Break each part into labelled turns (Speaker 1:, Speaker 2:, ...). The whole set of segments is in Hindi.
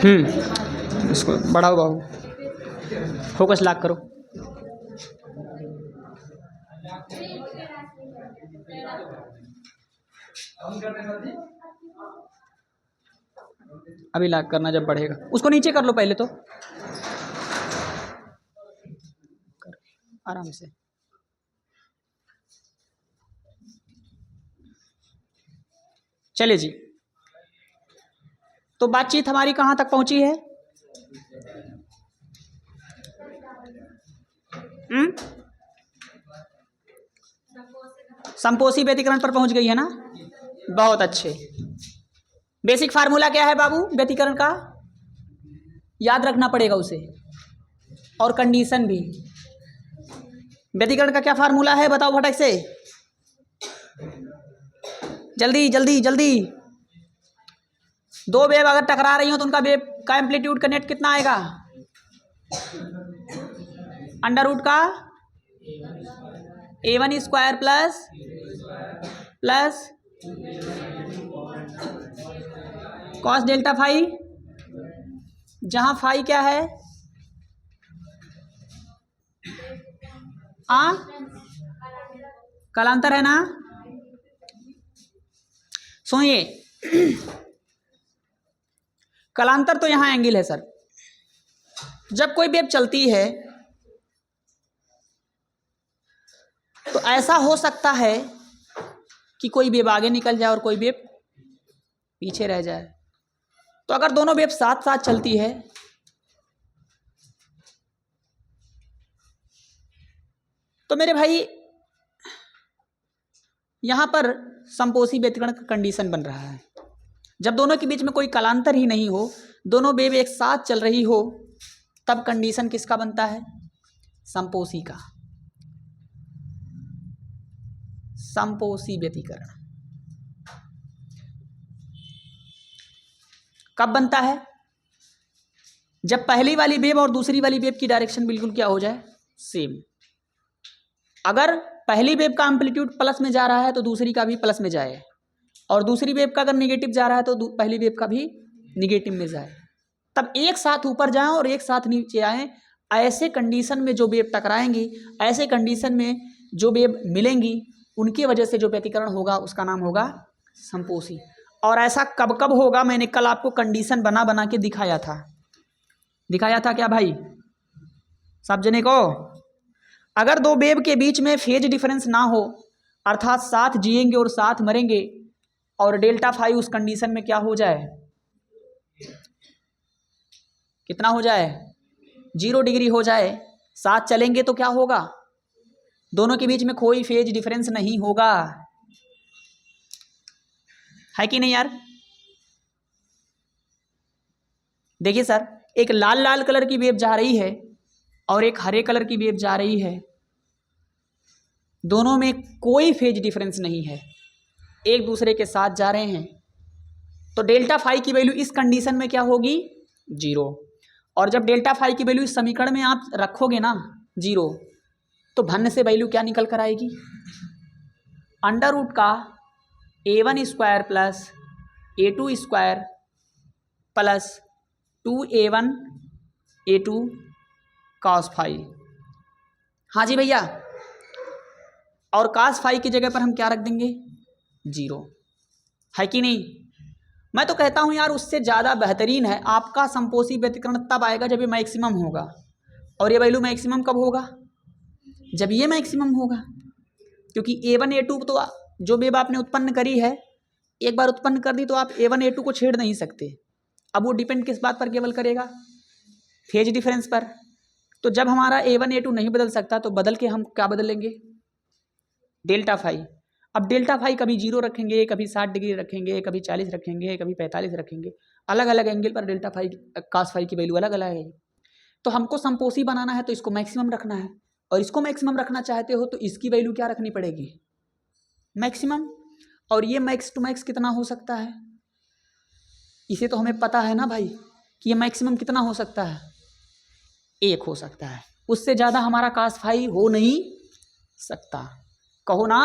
Speaker 1: इसको बढ़ाओ बाबू, फोकस लॉक करो। अभी लॉक करना जब बढ़ेगा। उसको नीचे कर लो पहले तो, आराम से। चलिए जी, तो बातचीत हमारी कहाँ तक पहुंची है? संपोषी व्यतिकरण पर पहुंच गई है ना? बहुत अच्छे। बेसिक फार्मूला क्या है बाबू व्यतिकरण का? याद रखना पड़ेगा उसे, और कंडीशन भी। व्यतिकरण का क्या फार्मूला है बताओ फटक से, जल्दी जल्दी जल्दी। दो वेव अगर टकरा रही हो तो उनका वेव का एम्पलीट्यूड का नेट कितना आएगा? अंडर रूट का A1 square plus cos delta phi, जहां फाई क्या है? कालांतर है ना? सुनिए, कालांतर तो यहां एंगल है सर। जब कोई वेव चलती है तो ऐसा हो सकता है कि कोई वेव आगे निकल जाए और कोई वेव पीछे रह जाए। तो अगर दोनों वेव साथ साथ चलती है तो मेरे भाई यहां पर संपोषी व्यतिकरण का कंडीशन बन रहा है। जब दोनों के बीच में कोई कालांतर ही नहीं हो, दोनों वेव एक साथ चल रही हो, तब कंडीशन किसका बनता है? संपोषी का। संपोषी व्यतिकरण कब बनता है? जब पहली वाली वेव और दूसरी वाली वेव की डायरेक्शन बिल्कुल क्या हो जाए? सेम। अगर पहली वेव का एम्पलीट्यूड प्लस में जा रहा है तो दूसरी का भी प्लस में जाए, और दूसरी वेव का अगर निगेटिव जा रहा है तो पहली वेव का भी निगेटिव में जाए, तब एक साथ ऊपर जाएं और एक साथ नीचे आएं। ऐसे कंडीशन में जो वेव टकराएंगी, ऐसे कंडीशन में जो वेव मिलेंगी, उनकी वजह से जो व्यतिकरण होगा उसका नाम होगा संपोषी। और ऐसा कब कब होगा? मैंने कल आपको कंडीशन बना बना के दिखाया था क्या भाई सब जने को? अगर दो वेव के बीच में फेज डिफरेंस ना हो, अर्थात साथ जिएंगे और साथ मरेंगे, और डेल्टा फाई उस कंडीशन में क्या हो जाए? कितना हो जाए? 0 डिग्री हो जाए, साथ चलेंगे तो क्या होगा? दोनों के बीच में कोई फेज डिफरेंस नहीं होगा, है कि नहीं यार? देखिए सर, एक लाल लाल कलर की वेव जा रही है और एक हरे कलर की वेव जा रही है, दोनों में कोई फेज डिफरेंस नहीं है, एक दूसरे के साथ जा रहे हैं, तो डेल्टा फाई की वैल्यू इस कंडीशन में क्या होगी? 0। और जब डेल्टा फाई की वैल्यू इस समीकरण में आप रखोगे ना 0, तो भन्न से वैल्यू क्या निकल कर आएगी? अंडर रूट का A1 square plus A2 square plus 2A1 A2 cos phi. हाँ जी भैया, और कॉस फाई की जगह पर हम क्या रख देंगे? 0, है कि नहीं? मैं तो कहता हूं यार, उससे ज़्यादा बेहतरीन है आपका संपोषी व्यतिकरण तब आएगा जब ये मैक्सिमम होगा। और ये वैल्यू मैक्सिमम कब होगा? जब ये मैक्सिमम होगा, क्योंकि A1 A2 तो जो वेव आपने उत्पन्न करी है, एक बार उत्पन्न कर दी तो आप A1 A2 को छेड़ नहीं सकते। अब वो डिपेंड किस बात पर केवल करेगा? फेज डिफरेंस पर। तो जब हमारा A1 A2 नहीं बदल सकता तो बदल के हम क्या बदलेंगे? Delta phi. अब डेल्टा फाई कभी 0 रखेंगे, कभी 60 डिग्री रखेंगे, कभी 40 रखेंगे, कभी 45 रखेंगे, अलग अलग एंगल पर डेल्टा फाई कॉस फाई की वैल्यू अलग अलग है। तो हमको संपोषी बनाना है तो इसको मैक्सिमम रखना है, और इसको मैक्सिमम रखना चाहते हो तो इसकी वैल्यू क्या रखनी पड़ेगी? मैक्सिमम। और ये मैक्स टू मैक्स कितना हो सकता है? इसे तो हमें पता है ना भाई कि ये मैक्सिमम कितना हो सकता है? 1 हो सकता है, उससे ज़्यादा हमारा कॉस फाई हो नहीं सकता, कहो ना।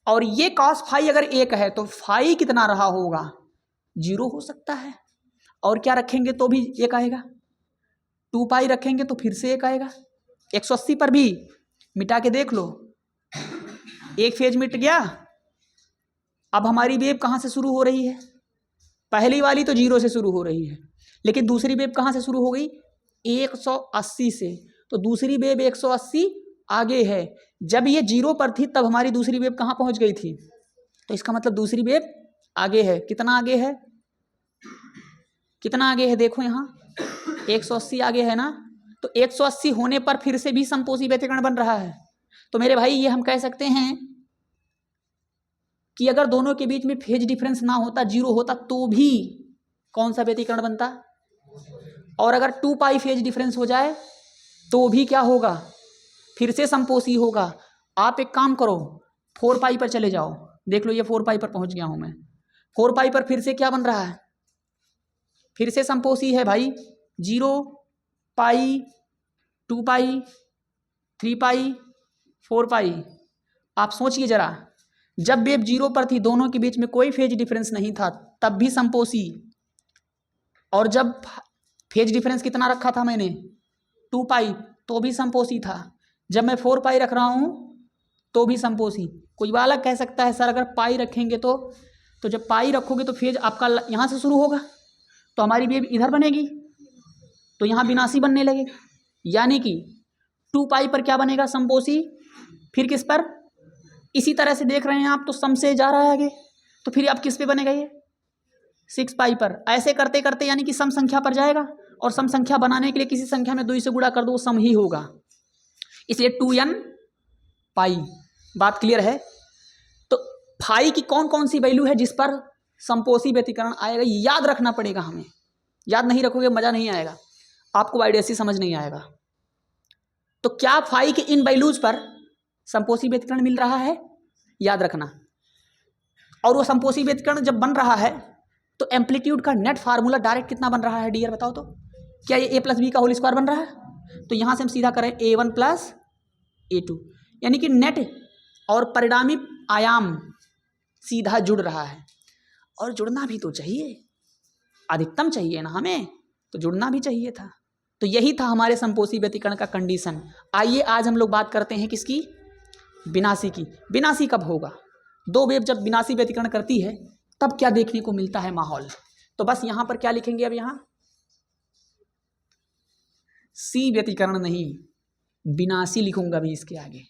Speaker 1: और ये कॉस फाई अगर 1 है तो फाई कितना रहा होगा? 0 हो सकता है। और क्या रखेंगे तो भी एक आएगा, 2 पाई रखेंगे तो फिर से एक आएगा। 180 पर भी मिटा के देख लो, एक फेज मिट गया। अब हमारी वेव कहाँ से शुरू हो रही है? पहली वाली तो 0 से शुरू हो रही है, लेकिन दूसरी वेव कहाँ से शुरू हो गई? 180 से। तो दूसरी वेव 180 आगे है। जब ये 0 पर थी तब हमारी दूसरी वेव कहाँ पहुँच गई थी? तो इसका मतलब दूसरी वेव आगे है। कितना आगे है? कितना आगे है? देखो यहाँ 180 आगे है ना। तो 180 होने पर फिर से भी समपोषी व्यतिकरण बन रहा है। तो मेरे भाई ये हम कह सकते हैं कि अगर दोनों के बीच में फेज डिफरेंस ना होता, 0 होता, तो भी कौन सा व्यतिकरण बनता? और अगर 2 पाई फेज डिफरेंस हो जाए तो भी क्या होगा? फिर से समपोषी होगा। आप एक काम करो, 4 पाई पर चले जाओ, देख लो ये 4 पाई पर पहुंच गया हूं मैं। 4 पाई पर फिर से क्या बन रहा है? फिर से समपोषी है भाई। 0 पाई, 2 पाई, 3 पाई, 4 पाई। आप सोचिए जरा, जब वेव 0 पर थी, दोनों के बीच में कोई फेज डिफरेंस नहीं था, तब भी समपोषी। और जब फेज डिफरेंस कितना रखा था मैंने? 2 पाई, तो भी समपोषी था। जब मैं 4 पाई रख रहा हूं तो भी समपोषी। कोई वाला कह सकता है सर अगर पाई रखेंगे तो जब पाई रखोगे तो फेज आपका यहाँ से शुरू होगा, तो हमारी वेव इधर बनेगी, तो यहाँ विनाशी बनने लगेगा। यानी कि 2 पाई पर क्या बनेगा? समपोषी। फिर किस पर? इसी तरह से देख रहे हैं आप, तो सम से जा रहा है आगे, तो फिर आप किस पे बनेगा? ये 6 पाई पर। ऐसे करते करते यानी कि सम संख्या पर जाएगा, और सम संख्या बनाने के लिए किसी संख्या में 2 से गुणा कर दो, वो सम ही होगा। इसलिए 2n पाई। बात क्लियर है? तो फाई की कौन कौन सी वैल्यू है जिस पर समपोषी व्यतिकरण आएगा, याद रखना पड़ेगा हमें। याद नहीं रखोगे मजा नहीं आएगा, आपको आइडिया समझ नहीं आएगा। तो क्या फाई के इन वैल्यूज पर समपोषी व्यतिकरण मिल रहा है, याद रखना। और वो समपोषी व्यतिकरण जब बन रहा है तो एम्पलीट्यूड का नेट फार्मूला डायरेक्ट कितना बन रहा है डियर, बताओ तो? क्या ये a प्लस बी का होल स्क्वायर बन रहा है? तो यहां से हम सीधा करें a1 प्लस a2, यानी कि नेट और परिणामी आयाम सीधा जुड़ रहा है। और जुड़ना भी तो चाहिए, अधिकतम चाहिए ना हमें, तो जुड़ना भी चाहिए था। तो यही था हमारे समपोषी व्यतिकरण का कंडीशन। आइए आज हम लोग बात करते हैं किसकी? विनाशी की। विनाशी कब होगा? 2 वेव जब विनाशी व्यतिकरण करती है तब क्या देखने को मिलता है माहौल। तो बस यहां पर क्या लिखेंगे अब? यहां सी व्यतिकरण नहीं, विनाशी लिखूंगा भी इसके आगे।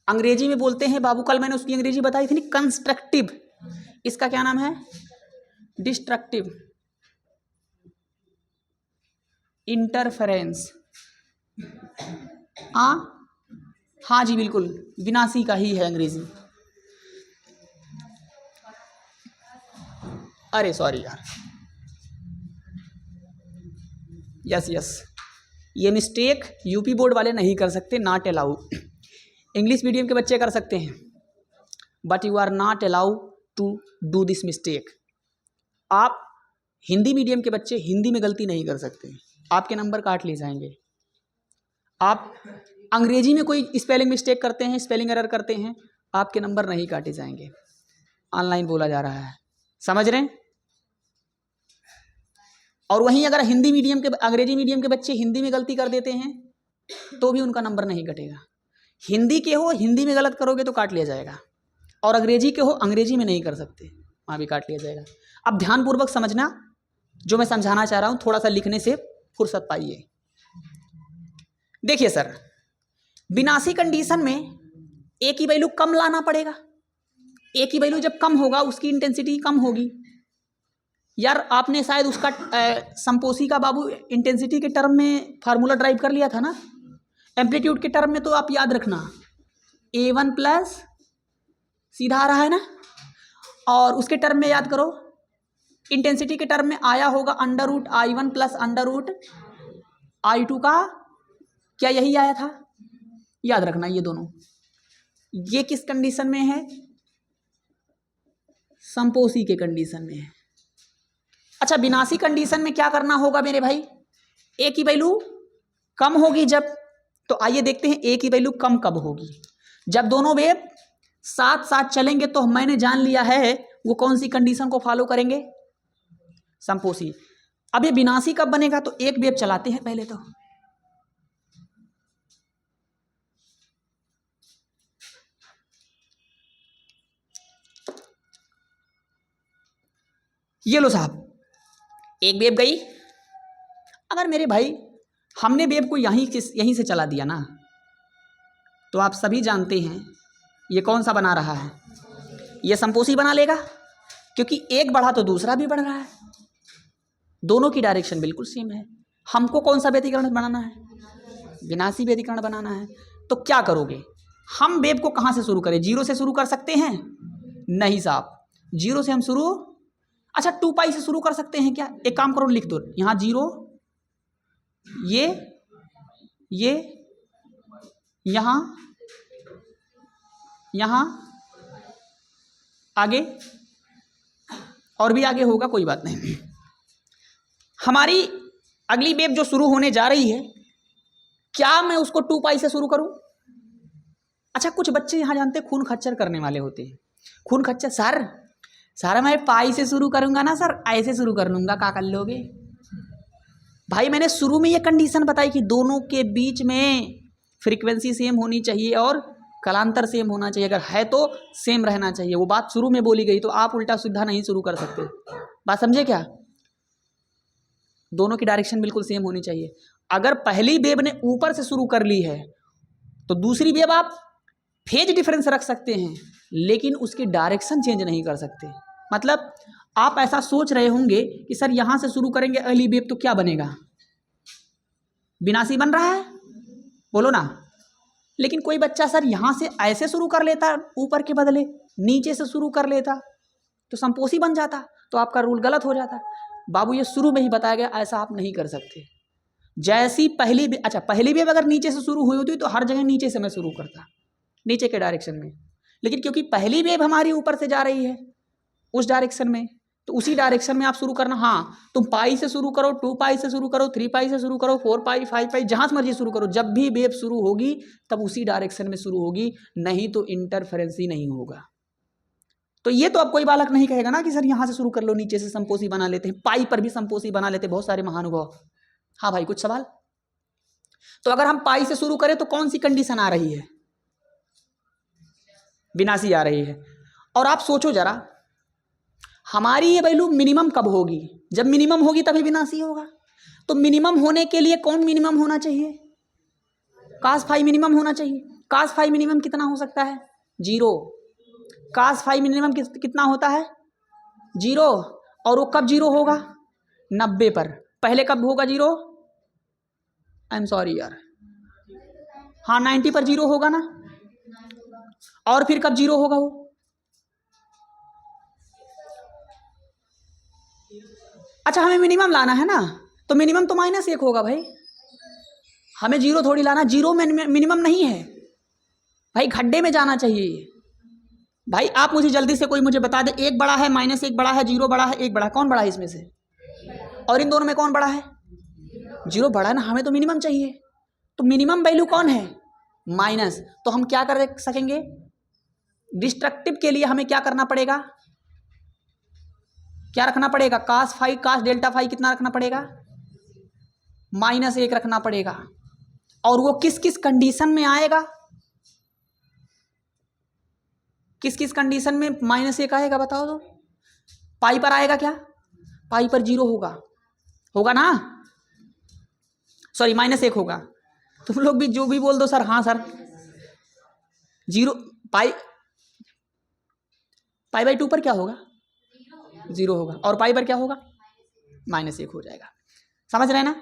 Speaker 1: अंग्रेजी में बोलते हैं बाबू, कल मैंने उसकी अंग्रेजी बताई थी, कंस्ट्रक्टिव। इसका क्या नाम है? Destructive interference. हाँ जी बिल्कुल, विनाशी का ही है अंग्रेजी। अरे सॉरी यार, यस, ये मिस्टेक यूपी बोर्ड वाले नहीं कर सकते, नॉट अलाउ। इंग्लिश मीडियम के बच्चे कर सकते हैं, but you are not allow to do this mistake. आप हिंदी मीडियम के बच्चे हिंदी में गलती नहीं कर सकते, आपके नंबर काट लिए जाएंगे। आप अंग्रेजी में कोई स्पेलिंग मिस्टेक करते हैं, स्पेलिंग एरर करते हैं, आपके नंबर नहीं काटे जाएंगे। ऑनलाइन बोला जा रहा है, समझ रहे हैं? और वहीं अगर हिंदी मीडियम के, अंग्रेजी मीडियम के बच्चे हिंदी में गलती कर देते हैं तो भी उनका नंबर नहीं कटेगा। हिंदी के हो, हिंदी में गलत करोगे तो काट लिया जाएगा, और अंग्रेजी के हो, अंग्रेजी में नहीं कर सकते, वहाँ भी काट लिया जाएगा। अब ध्यानपूर्वक समझना जो मैं समझाना चाह रहा हूँ, थोड़ा सा लिखने से फुर्सत पाइए। देखिए सर, विनाशी कंडीशन में ए की वैल्यू कम लाना पड़ेगा। ए की वैल्यू जब कम होगा उसकी इंटेंसिटी कम होगी। यार आपने शायद उसका समपोषी का बाबू इंटेंसिटी के टर्म में फार्मूला ड्राइव कर लिया था ना। एम्पलीट्यूड के टर्म में तो आप याद रखना a1 प्लस सीधा आ रहा है ना, और उसके टर्म में याद करो इंटेंसिटी के टर्म में आया होगा √I1 प्लस √I2 का, क्या यही आया था? याद रखना ये दोनों। ये किस कंडीशन में है? समपोषी के कंडीशन में है। अच्छा, विनाशी कंडीशन में क्या करना होगा मेरे भाई? ए की वैल्यू कम होगी जब, तो आइए देखते हैं ए की वैल्यू कम कब होगी। जब दोनों वेव साथ साथ चलेंगे तो मैंने जान लिया है वो कौन सी कंडीशन को फॉलो करेंगे, संपोषी। अब ये विनाशी कब बनेगा, तो एक वेव चलाते हैं पहले। तो ये लो साहब, एक वेव गई। अगर मेरे भाई हमने वेव को यहीं से चला दिया ना, तो आप सभी जानते हैं ये कौन सा बना रहा है, ये संपोषी बना लेगा, क्योंकि एक बढ़ा तो दूसरा भी बढ़ रहा है, दोनों की डायरेक्शन बिल्कुल सेम है। हमको कौन सा व्यतिकरण बनाना है, विनाशी व्यतिकरण बनाना है। तो क्या करोगे, हम वेव को कहाँ से शुरू करें, जीरो से शुरू कर सकते हैं? नहीं साहब, जीरो से हम शुरू, अच्छा 2 पाई से शुरू कर सकते हैं क्या? एक काम करो, लिख दो यहाँ जीरो, ये यहाँ आगे, और भी आगे होगा, कोई बात नहीं। हमारी अगली वेव जो शुरू होने जा रही है, क्या मैं उसको 2 पाई से शुरू करूं? अच्छा, कुछ बच्चे यहाँ जानते खून खच्चर करने वाले होते हैं। खून खच्चर, सर मैं पाई से शुरू करूंगा ना सर, ऐसे शुरू कर लूंगा, क्या कर लोगे? भाई मैंने शुरू में ये कंडीशन बताई कि दोनों के बीच में फ्रीक्वेंसी सेम होनी चाहिए और कालांतर सेम होना चाहिए, अगर है तो सेम रहना चाहिए। वो बात शुरू में बोली गई, तो आप उल्टा सीधा नहीं शुरू कर सकते। बात समझे क्या? दोनों की डायरेक्शन बिल्कुल सेम होनी चाहिए। अगर पहली वेव ने ऊपर से शुरू कर ली है, तो दूसरी वेव आप फेज डिफरेंस रख सकते हैं, लेकिन उसकी डायरेक्शन चेंज नहीं कर सकते। मतलब आप ऐसा सोच रहे होंगे कि सर यहां से शुरू करेंगे अगली वेव तो क्या बनेगा, विनाशी बन रहा है, बोलो ना। लेकिन कोई बच्चा सर यहां से ऐसे शुरू कर लेता, ऊपर के बदले नीचे से शुरू कर लेता, तो संपोषी बन जाता, तो आपका रूल गलत हो जाता। बाबू ये शुरू में ही बताया गया, ऐसा आप नहीं कर सकते। जैसी पहली वेव अगर नीचे से शुरू हुई होती तो हर जगह नीचे से मैं शुरू करता, नीचे के डायरेक्शन में। लेकिन क्योंकि पहली वेव हमारी ऊपर से जा रही है उस डायरेक्शन में, तो उसी डायरेक्शन में आप शुरू करना। हाँ, तुम पाई से शुरू करो, 2 पाई से शुरू करो, 3 पाई से शुरू करो, 4 पाई, 5 पाई, जहां से मर्जी शुरू करो, जब भी वेव शुरू होगी तब उसी डायरेक्शन में शुरू होगी, नहीं तो इंटरफेरेंस ही नहीं होगा। तो ये तो अब कोई बालक नहीं कहेगा ना कि सर यहां से शुरू कर लो, नीचे से संपोषी बना लेते हैं, पाई पर भी संपोषी बना लेते बहुत सारे महानुभाव। हाँ भाई, कुछ सवाल? तो अगर हम पाई से शुरू करें तो कौन सी कंडीशन आ रही है, विनाशी आ रही है। और आप सोचो जरा, हमारी ये वैल्यू मिनिमम कब होगी, जब मिनिमम होगी तभी विनाशी होगा। तो मिनिमम होने के लिए कौन मिनिमम होना चाहिए, कास फाई मिनिमम होना चाहिए। कास फाई मिनिमम कितना हो सकता है, 0। कास फाई मिनिमम कितना होता है, 0। और वो कब 0 होगा, 90 पर। पहले कब होगा 0, आई एम सॉरी यार, हाँ 90 पर 0 होगा ना। और फिर कब 0 होगा वो, अच्छा हमें मिनिमम लाना है ना, तो मिनिमम तो -1 होगा भाई, हमें 0 थोड़ी लाना। 0 मिनिमम नहीं है भाई, खड्डे में जाना चाहिए। भाई आप मुझे जल्दी से कोई मुझे बता दे, 1 बड़ा है, -1 बड़ा है, 0 बड़ा है, 1 बड़ा है, कौन बड़ा है इसमें से? और इन दोनों में कौन बड़ा है, 0 बड़ा है ना। हमें तो मिनिमम चाहिए, तो मिनिमम वैल्यू कौन है, माइनस। तो हम क्या कर सकेंगे, डिस्ट्रक्टिव के लिए हमें क्या करना पड़ेगा, क्या रखना पड़ेगा, कास फाई, कास डेल्टा फाई कितना रखना पड़ेगा, -1 रखना पड़ेगा। और वो किस किस कंडीशन में आएगा, किस किस कंडीशन में -1 आएगा बताओ तो? पाई पर आएगा क्या, पाई पर 0 होगा ना, सॉरी -1 होगा। तुम लोग भी जो भी बोल दो सर, हाँ सर 0 पाई बाई 2 पर क्या होगा, 0 होगा, और पाई पर क्या होगा, -1 हो जाएगा। समझ रहे हैं ना?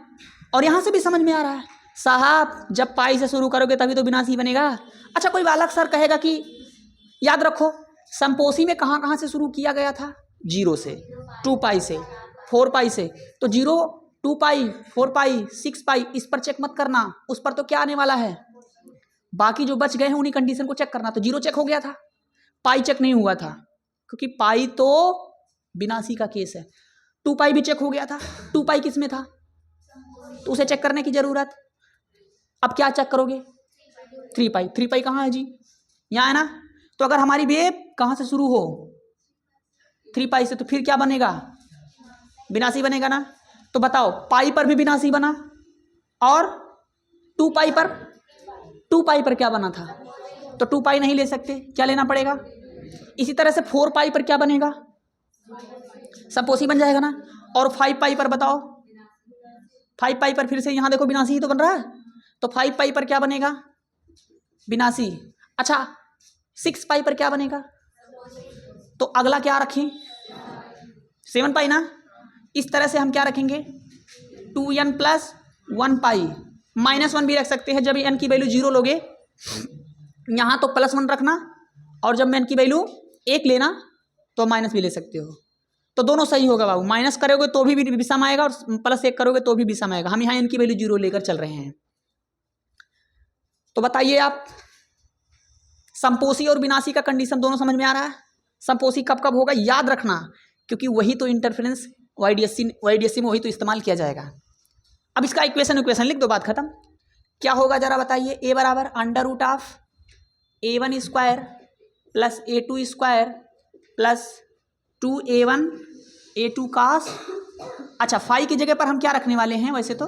Speaker 1: और यहां से भी समझ में आ रहा है साहब, जब पाई से शुरू करोगे तभी तो विनाशी बनेगा। अच्छा कोई बालक सर कहेगा कि याद रखो संपोषी में कहां कहां से शुरू किया गया था, 0 से, 2 पाई से, 4 पाई से। तो 0, 2 पाई, 4 पाई, 6 पाई, इस पर चेक मत करना, उस पर तो क्या आने वाला है, बाकी जो बच गए हैं उन्हीं कंडीशन को चेक करना। तो 0 चेक हो गया था, पाई चेक नहीं हुआ था, क्योंकि पाई तो विनाशी का केस है। 2 पाई भी चेक हो गया था, 2 पाई किस में था, तो उसे चेक करने की जरूरत। अब क्या चेक करोगे, 3 पाई, 3 पाई कहाँ है जी, यहाँ है ना। तो अगर हमारी वेव कहाँ से शुरू हो, 3 पाई से, तो फिर क्या बनेगा, विनाशी बनेगा ना। तो बताओ पाई पर भी विनाशी बना और 2 पाई पर क्या बना था, तो 2 पाई नहीं ले सकते, क्या लेना पड़ेगा। इसी तरह से 4 पाई पर क्या बनेगा, संपोषी बन जाएगा ना। और 5 पाई पर बताओ, 5 पाई पर फिर से यहाँ देखो विनाशी ही तो बन रहा है, तो 5 पाई पर क्या बनेगा, विनाशी। अच्छा 6 पाई पर क्या बनेगा, तो अगला क्या रखें, 7 पाई ना। इस तरह से हम क्या रखेंगे, 2n प्लस 1 पाई, -1 भी रख सकते हैं। जब n की वैल्यू 0 लोगे यहाँ तो +1 रखना, और जब n की वैल्यू 1 लेना तो माइनस भी ले सकते हो। तो दोनों सही होगा बाबू, माइनस करोगे तो भी विषम आएगा और +1 करोगे तो भी विषम आएगा। हम यहाँ n की वैल्यू 0 लेकर चल रहे हैं। तो बताइए आप, संपोषी और विनाशी का कंडीशन दोनों समझ में आ रहा है। संपोषी कब कब होगा याद रखना, क्योंकि वही तो इंटरफेरेंस वाईडीएससी में वही तो इस्तेमाल किया जाएगा। अब इसका इक्वेशन लिख दो, बात खत्म। क्या होगा जरा बताइए, a बराबर √a1 square plus a2 square plus 2a1 a2 कास। अच्छा फाई की जगह पर हम क्या रखने वाले हैं, वैसे तो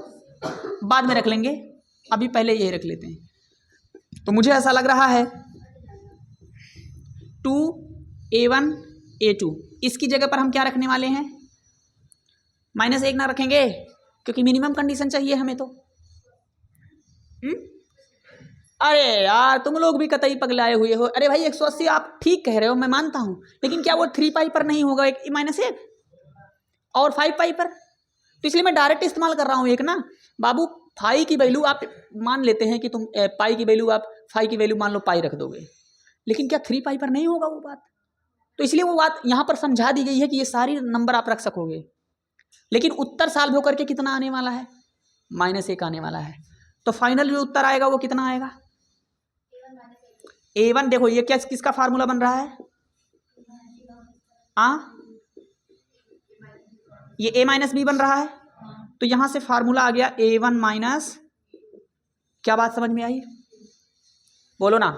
Speaker 1: बाद में रख लेंगे, अभी पहले यही रख लेते हैं। तो मुझे ऐसा लग रहा है 2a1 a2, इसकी जगह पर हम क्या रखने वाले हैं, -1 ना रखेंगे, क्योंकि मिनिमम कंडीशन चाहिए हमें तो। अरे यार तुम लोग भी कतई पगलाए हुए हो। अरे भाई 180 आप ठीक कह रहे हो, मैं मानता हूं, लेकिन क्या वो 3 पाई पर नहीं होगा, -1 और 5 पाई पर, तो इसलिए मैं डायरेक्ट इस्तेमाल कर रहा हूं एक ना। बाबू फाई की वैल्यू आप मान लेते हैं कि तुम पाई की वैल्यू, आप फाई की वैल्यू मान लो पाई रख दोगे, लेकिन क्या 3 पाई पर नहीं होगा वो बात। तो इसलिए वो बात यहाँ पर समझा दी गई है कि ये सारी नंबर आप रख सकोगे, लेकिन उत्तर सॉल्व होकर के कितना आने वाला है, -1 आने वाला है। तो फाइनल जो उत्तर आएगा वो कितना आएगा, a1। देखो ये क्या किसका फार्मूला बन रहा है, ये a माइनस बी बन रहा है, तो यहां से फार्मूला आ गया a1 माइनस, क्या बात समझ में आई, बोलो ना।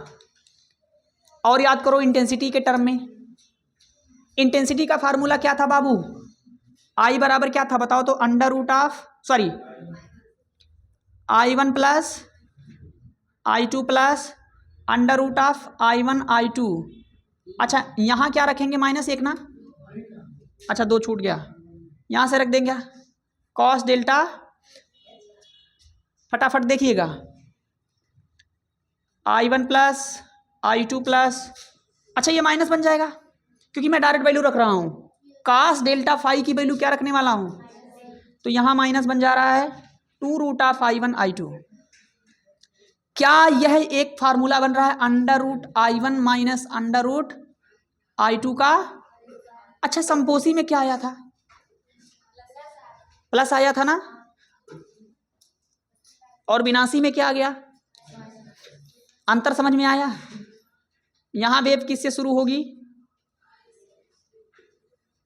Speaker 1: और याद करो इंटेंसिटी के टर्म में, इंटेंसिटी का फार्मूला क्या था बाबू, I बराबर क्या था बताओ तो, I1 plus I2 plus √I1 I2। अच्छा यहाँ क्या रखेंगे, -1 ना, अच्छा 2 छूट गया, यहाँ से रख देंगे cos डेल्टा, फटाफट देखिएगा, I1 प्लस I2 प्लस, अच्छा ये माइनस बन जाएगा क्योंकि मैं डायरेक्ट वैल्यू रख रहा हूँ, cos डेल्टा फाई की वैल्यू क्या रखने वाला हूँ, तो यहाँ माइनस बन जा रहा है 2√I1 I2। क्या यह एक फार्मूला बन रहा है √I1 माइनस √I2 का। अच्छा संपोषी में क्या आया था, प्लस आया था ना, और विनाशी में क्या आ गया, अंतर समझ में आया। यहां वेव किससे शुरू होगी,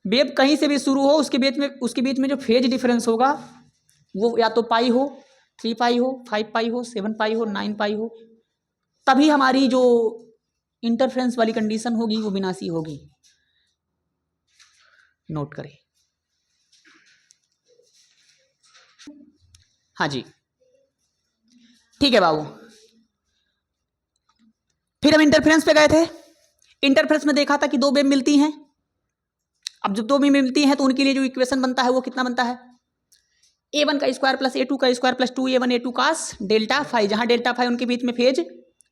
Speaker 1: वेव कहीं से भी शुरू हो, उसके बीच में जो फेज डिफरेंस होगा वो या तो पाई हो, 3 पाई हो, 5 पाई हो, 7 पाई हो, 9 पाई हो, तभी हमारी जो इंटरफेरेंस वाली कंडीशन होगी वो विनाशी होगी। नोट करें, हाँ जी ठीक है बाबू। फिर हम इंटरफेरेंस पे गए थे, इंटरफेरेंस में देखा था कि 2 वेव मिलती हैं। अब जब 2 वेव मिलती हैं तो उनके लिए जो इक्वेशन बनता है वो कितना बनता है, a1 का स्क्वायर प्लस a2 का स्क्वायर प्लस 2a1 a2 कास डेल्टा फाई, जहां डेल्टा फाई उनके बीच में फेज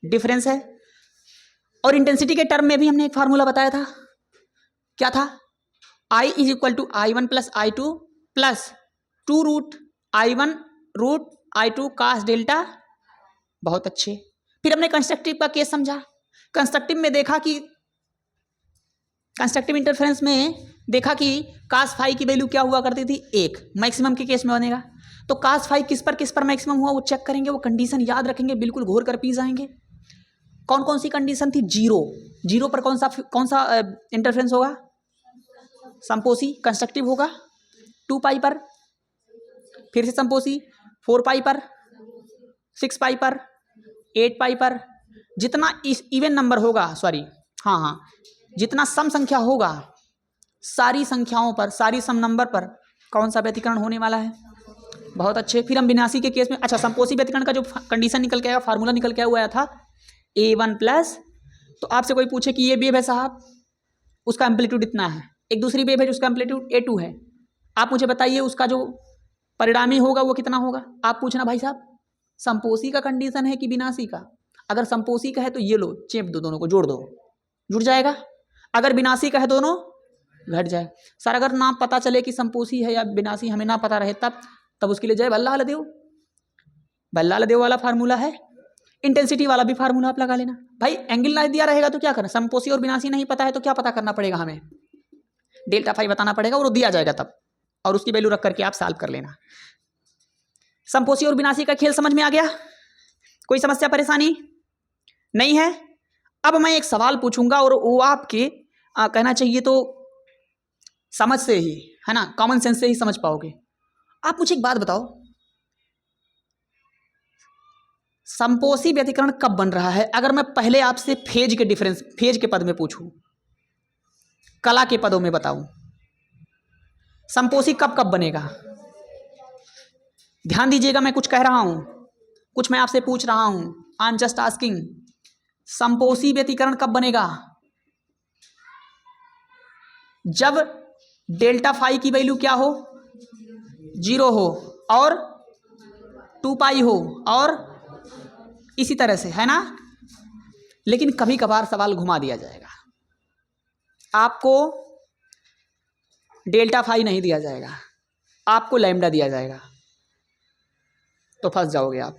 Speaker 1: डिफरेंस है। और इंटेंसिटी के टर्म में भी हमने एक फार्मूला बताया था, क्या था, I is equal to I1 plus I2 plus 2√I1 √I2 cos delta. बहुत अच्छे। फिर हमने कंस्ट्रक्टिव का केस समझा, कंस्ट्रक्टिव में देखा कि कंस्ट्रक्टिव इंटरफेरेंस में देखा कि कास फाई की वैल्यू क्या हुआ करती थी, 1, मैक्सिमम के केस में बनेगा। तो कास फाई किस पर मैक्सिमम हुआ वो चेक करेंगे, वो कंडीशन याद रखेंगे, बिल्कुल घोर कर पी जाएंगे। कौन कौन सी कंडीशन थी, 0 पर कौन सा इंटरफेरेंस होगा, संपोषी, कंस्ट्रक्टिव होगा। 2 पाई पर फिर से संपोषी, 4 पाई पर, 6 पाई पर, 8 पाई पर, जितना इवन नंबर होगा, हाँ हाँ, जितना सम संख्या होगा सारी संख्याओं पर, सारी सम नंबर पर कौन सा व्यतिकरण होने वाला है। बहुत अच्छे। फिर हम विनाशी के केस में, अच्छा, समपोषी व्यतिकरण का जो कंडीशन निकल के आया, फार्मूला निकल के आया था A1 प्लस, तो आपसे कोई पूछे कि ये वेव है साहब, उसका एम्पलीट्यूड इतना है, एक दूसरी वेव है जिसका एम्पलीट्यूड A2 है, आप मुझे बताइए उसका जो परिणामी होगा वो कितना होगा। आप पूछना भाई साहब समपोषी का कंडीशन है कि विनाशी का। अगर समपोषी का है तो ये लो चेप दो, दोनों को जोड़ दो, जुड़ जाएगा। अगर विनाशी का है दोनों घट जाए। सर अगर ना पता चले कि समपोषी है या विनाशी, हमें ना पता रहे, तब उसके लिए जय भल्लाल देव, भल्लाल देव वाला फार्मूला है। इंटेंसिटी वाला भी फार्मूला आप लगा लेना। भाई एंगल ना दिया रहेगा तो क्या करना, समपोषी और विनाशी नहीं पता है तो क्या पता करना पड़ेगा, हमें डेल्टा फाई बताना पड़ेगा और वो दिया जाएगा तब, और उसकी वैल्यू रख करके आप सॉल्व कर लेना। समपोषी और विनाशी का खेल समझ में आ गया? कोई समस्या परेशानी नहीं है? अब मैं एक सवाल पूछूंगा और वो आपके कहना चाहिए तो समझ से ही, है ना, कॉमन सेंस से ही समझ पाओगे। आप मुझे एक बात बताओ, समपोषी व्यतिकरण कब बन रहा है? अगर मैं पहले आपसे फेज के डिफरेंस, फेज के पद में पूछूं, कला के पदों में बताऊं, समपोषी कब कब बनेगा? ध्यान दीजिएगा, मैं कुछ कह रहा हूं, कुछ मैं आपसे पूछ रहा हूं, आई एम जस्ट आस्किंग, समपोषी व्यतिकरण कब बनेगा? जब डेल्टा फाई की वैल्यू क्या हो, 0 हो और 2 पाई हो और इसी तरह से, है ना। लेकिन कभी कभार सवाल घुमा दिया जाएगा, आपको डेल्टा फाई नहीं दिया जाएगा, आपको लैम्डा दिया जाएगा, तो फंस जाओगे आप।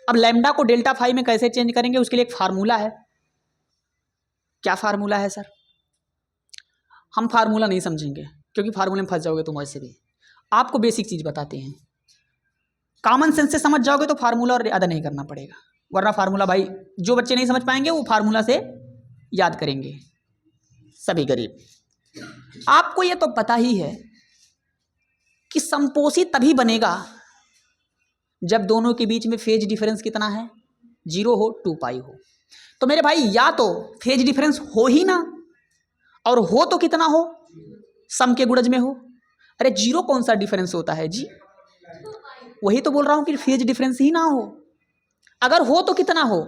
Speaker 1: अब लैम्डा को डेल्टा फाई में कैसे चेंज करेंगे, उसके लिए एक फार्मूला है। क्या फार्मूला है सर? हम फार्मूला नहीं समझेंगे क्योंकि फार्मूले में फंस जाओगे तुम वैसे भी। आपको बेसिक चीज बताते हैं, कॉमन सेंस से समझ जाओगे तो फार्मूला और याद नहीं करना पड़ेगा, वरना फार्मूला भाई जो बच्चे नहीं समझ पाएंगे वो फार्मूला से याद करेंगे, सभी गरीब। आपको ये तो पता ही है कि समपोषी तभी बनेगा जब दोनों के बीच में फेज डिफरेंस कितना है, 0 हो, 2 पाई हो। तो मेरे भाई या तो फेज डिफरेंस हो ही ना, और हो तो कितना हो, सम के गुणज में हो। अरे 0 कौन सा डिफरेंस होता है जी, वही तो बोल रहा हूं कि फेज डिफरेंस ही ना हो। अगर हो तो कितना हो,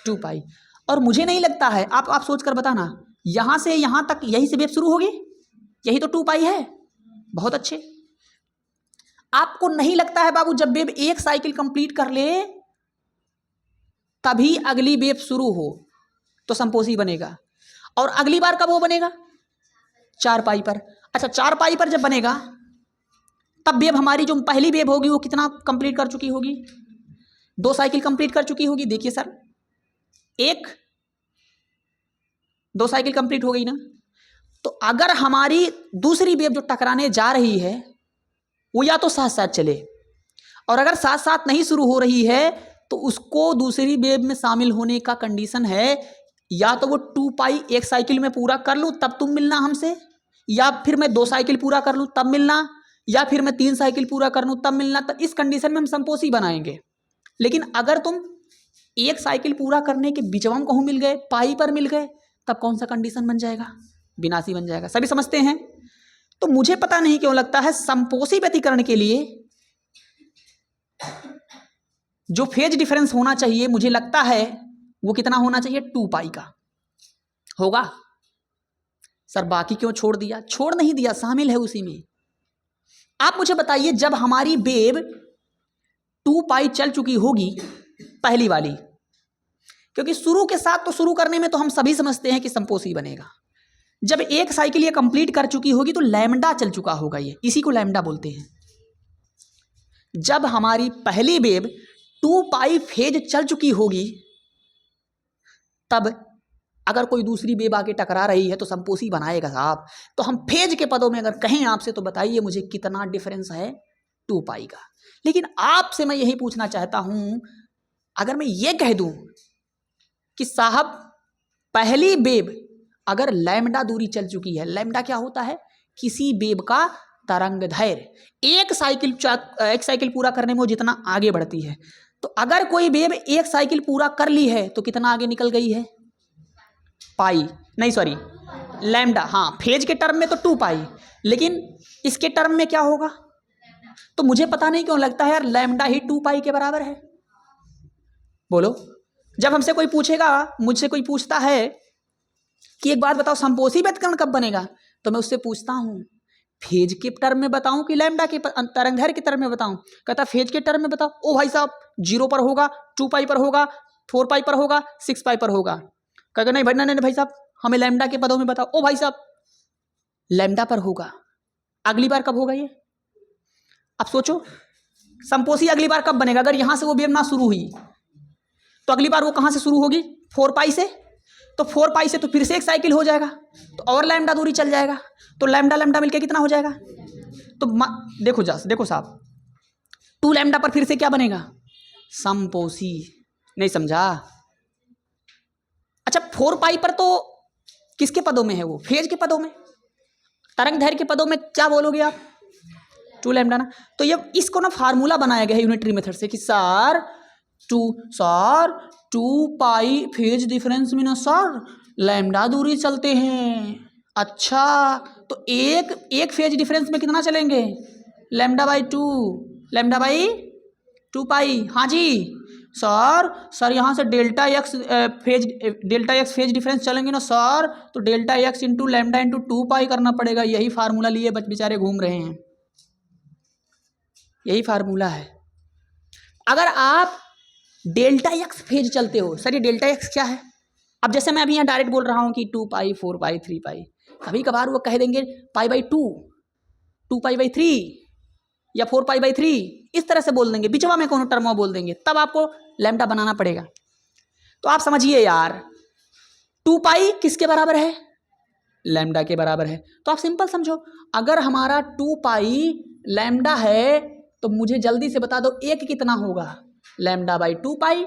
Speaker 1: 2 पाई। और मुझे नहीं लगता है, आप सोच कर बताना, यहां से यहां तक यही से वेव शुरू होगी, यही तो 2 पाई है। बहुत अच्छे। आपको नहीं लगता है बाबू जब वेव एक साइकिल कंप्लीट कर ले तभी अगली वेव शुरू हो तो समपोषी बनेगा, और अगली बार कब वो बनेगा, 4 पाई पर। अच्छा 4 पाई पर जब बनेगा तब वेव हमारी जो पहली वेव होगी वो कितना कंप्लीट कर चुकी होगी, 2 साइकिल कंप्लीट कर चुकी होगी। देखिए सर, 2 साइकिल कंप्लीट हो गई ना, तो अगर हमारी दूसरी वेव जो टकराने जा रही है वो या तो साथ साथ चले, और अगर साथ साथ नहीं शुरू हो रही है तो उसको दूसरी वेव में शामिल होने का कंडीशन है या तो वो 2 पाई एक साइकिल में पूरा कर लूं तब तुम मिलना हमसे, या फिर मैं 2 साइकिल पूरा कर लूं तब मिलना, या फिर मैं 3 साइकिल पूरा कर लूं तब मिलना। तो इस कंडीशन में हम समपोषी बनाएंगे। लेकिन अगर तुम एक साइकिल पूरा करने के बीचवा कहूं मिल गए, पाई पर मिल गए, तब कौन सा कंडीशन बन जाएगा, विनाशी बन जाएगा। सभी समझते हैं? तो मुझे पता नहीं क्यों लगता है समपोषी व्यतिकरण के लिए जो फेज डिफरेंस होना चाहिए, मुझे लगता है वो कितना होना चाहिए, 2 पाई का होगा। सर बाकी क्यों छोड़ दिया? छोड़ नहीं दिया, शामिल है उसी में। आप मुझे बताइए जब हमारी वेव 2 पाई चल चुकी होगी पहली वाली, क्योंकि शुरू के साथ तो शुरू करने में तो हम सभी समझते हैं कि समपोषी बनेगा। जब एक साइकिल ये कंप्लीट कर चुकी होगी तो लैम्डा चल चुका होगा, ये इसी को लैम्डा बोलते हैं। जब हमारी पहली वेव 2 पाई फेज चल चुकी होगी तब अगर कोई दूसरी वेव आके टकरा रही है तो समपोषी बनाएगा साहब। तो हम फेज के पदों में अगर कहें आपसे तो बताइए मुझे कितना डिफरेंस है 2 पाई का। लेकिन आपसे मैं यही पूछना चाहता हूं, अगर मैं ये कह दूं कि साहब पहली वेव अगर लैम्डा दूरी चल चुकी है, लैम्डा क्या होता है, किसी वेव का तरंग दैर्घ्य, एक साइकिल पूरा करने में वो जितना आगे बढ़ती है। तो अगर कोई वेव एक साइकिल पूरा कर ली है तो कितना आगे निकल गई है, पाई, नहीं सॉरी लैम्डा, हाँ फेज के टर्म में तो 2 पाई, लेकिन इसके टर्म में क्या होगा? तो मुझे पता नहीं क्यों लगता है यार लैम्डा ही 2 पाई के बराबर है। बोलो, जब हमसे कोई पूछेगा, मुझसे कोई पूछता है कि एक बात बताओ संपोषी व्यतकरण कब बनेगा, तो मैं उससे पूछता हूँ फेज के टर्म में बताऊं कि लैम्डा के तरंगदैर्घ्य के टर्म में बताऊं? कहता फेज के टर्म में बताओ। ओ भाई साहब 0 पर होगा, 2 पाई पर होगा, 4 पाई पर होगा, 6 पाई पर होगा। कहता नहीं भाई, नहीं भाई साहब हमें लैम्डा के पदों में बताओ। ओ भाई साहब लैम्डा पर होगा। अगली बार कब होगा ये? अब सोचो संपोषी अगली बार कब बनेगा? अगर यहां से वो बेमना शुरू हुई तो अगली बार वो कहां से शुरू होगी? 4 पाई से। तो 4 पाई से तो फिर से एक साइकिल हो जाएगा, तो और लैम्डा दूरी चल जाएगा, तो लैम्डा लैम्डा मिलके कितना हो जाएगा? तो देखो देखो साहब 2 लैम्डा पर फिर से क्या बनेगा? समपोषी। नहीं समझा? अच्छा 4 पाई पर तो किसके पदों में है? वो फेज के पदों में। तरंगदैर्घ्य के पदों में क्या बोलोगे आप? 2 लैम्डा ना। तो ये इसको ना फार्मूला बनाया गया है यूनिटरी मेथड से कि सर 2 पाई फेज डिफरेंस में ना सर लैम्डा दूरी चलते हैं। अच्छा तो एक फेज डिफरेंस में कितना चलेंगे? लैम्डा बाई 2, लैम्डा बाई 2 पाई। हाँ जी सर यहाँ से डेल्टा एक्स फेज डिफरेंस चलेंगे ना सर, तो delta x into lambda into 2 पाई करना पड़ेगा। यही फार्मूला लिए बेचारे घूम रहे हैं, यही फार्मूला है। अगर आप डेल्टा एक्स फेज चलते हो, सर ये डेल्टा एक्स क्या है? अब जैसे मैं अभी यहाँ डायरेक्ट बोल रहा हूँ कि 2 पाई 4 पाई 3 पाई, कभी कभार वो कह देंगे पाई बाई 2, 2 पाई बाई 3 या 4 पाई बाई 3, इस तरह से बोल देंगे, बिचवा में कोनो टर्म बोल देंगे, तब आपको लैम्डा बनाना पड़ेगा। तो आप समझिए यार 2 पाई किसके बराबर है? लैम्डा के बराबर है। तो आप सिंपल समझो, अगर हमारा 2 पाई लैम्डा है तो मुझे जल्दी से बता दो एक कितना होगा? लैम्डा बाई 2 पाई।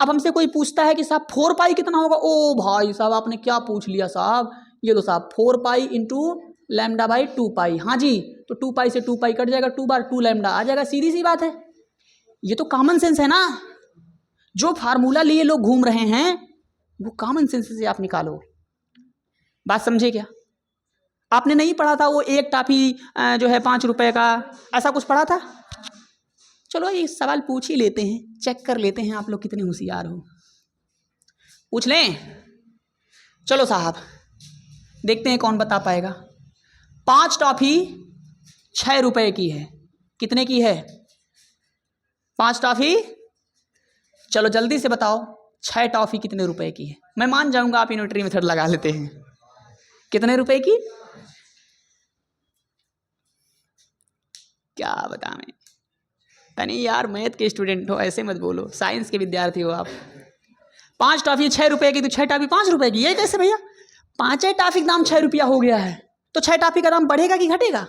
Speaker 1: अब हमसे कोई पूछता है कि साहब 4 पाई कितना होगा? ओ भाई साहब आपने क्या पूछ लिया साहब, ये लो साहब 4 पाई इंटू लैम्डा बाई 2 पाई। हाँ जी, तो 2 पाई से 2 पाई कट जाएगा, 2 बार 2 लैम्डा आ जाएगा, सीधी सी बात है। ये तो कॉमन सेंस है ना, जो फार्मूला लिए लोग घूम रहे हैं वो कॉमन सेंस से आप निकालो। बात समझे क्या? आपने नहीं पढ़ा था वो एक टाफी जो है 5 रुपए का, ऐसा कुछ पढ़ा था? चलो ये सवाल पूछ ही लेते हैं, चेक कर लेते हैं आप लोग कितने होशियार हो। पूछ लें? चलो साहब देखते हैं कौन बता पाएगा। 5 टॉफी 6 रुपए की है। कितने की है? 5 टॉफी। चलो जल्दी से बताओ 6 टॉफी कितने रुपए की है? मैं मान जाऊंगा आप यूनिटरी मेथड लगा लेते हैं। कितने रुपए की? क्या बता मैं, नहीं यार मैथ के स्टूडेंट हो, ऐसे मत बोलो, साइंस के विद्यार्थी हो आप। 5 टॉफी 6 रुपए की, तो 6 टॉफी 5 रुपए की, ये कैसे भैया? 5 टॉफी का दाम 6 रुपया हो गया है, तो 6 टॉफी का दाम बढ़ेगा कि घटेगा?